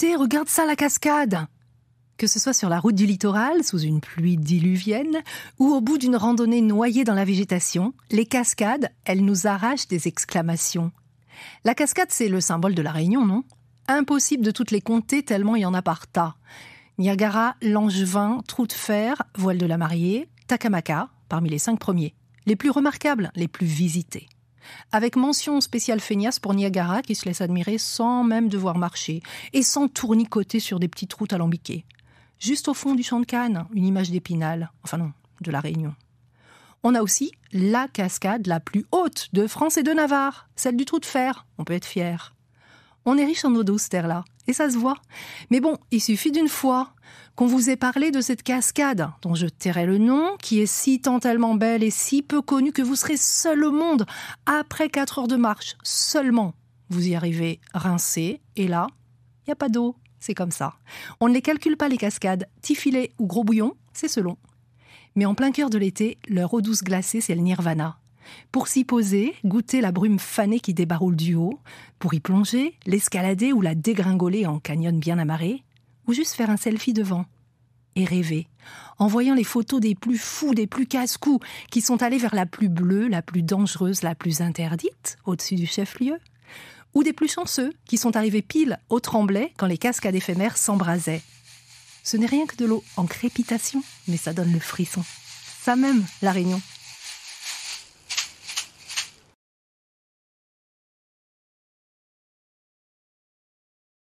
côté, regarde ça, la cascade !» Que ce soit sur la route du littoral, sous une pluie diluvienne, ou au bout d'une randonnée noyée dans la végétation, les cascades, elles nous arrachent des exclamations. La cascade, c'est le symbole de la Réunion, non ? Impossible de toutes les compter tellement il y en a par tas. Niagara, Langevin, Trou de Fer, Voile de la Mariée, Takamaka, parmi les 5 premiers. Les plus remarquables, les plus visités. Avec mention spéciale feignasse pour Niagara qui se laisse admirer sans même devoir marcher et sans tournicoter sur des petites routes alambiquées. Juste au fond du champ de Cannes, une image d'Épinal, enfin non, de la Réunion. On a aussi la cascade la plus haute de France et de Navarre, celle du Trou de Fer, on peut être fier. On est riche en eau douce, terre-là, et ça se voit. Mais bon, il suffit d'une fois qu'on vous ait parlé de cette cascade, dont je tairai le nom, qui est si tant tellement belle et si peu connue que vous serez seul au monde, après 4 heures de marche, seulement. Vous y arrivez rincé, et là, il n'y a pas d'eau, c'est comme ça. On ne les calcule pas les cascades, petit filet ou gros bouillon, c'est selon. Mais en plein cœur de l'été, leur eau douce glacée, c'est le nirvana. Pour s'y poser, goûter la brume fanée qui débaroule du haut, pour y plonger, l'escalader ou la dégringoler en canyon bien amarré, ou juste faire un selfie devant. Et rêver, en voyant les photos des plus fous, des plus casse-cou, qui sont allés vers la plus bleue, la plus dangereuse, la plus interdite, au-dessus du chef-lieu, ou des plus chanceux, qui sont arrivés pile au Tremblay quand les cascades éphémères s'embrasaient. Ce n'est rien que de l'eau en crépitation, mais ça donne le frisson. Ça même, la Réunion.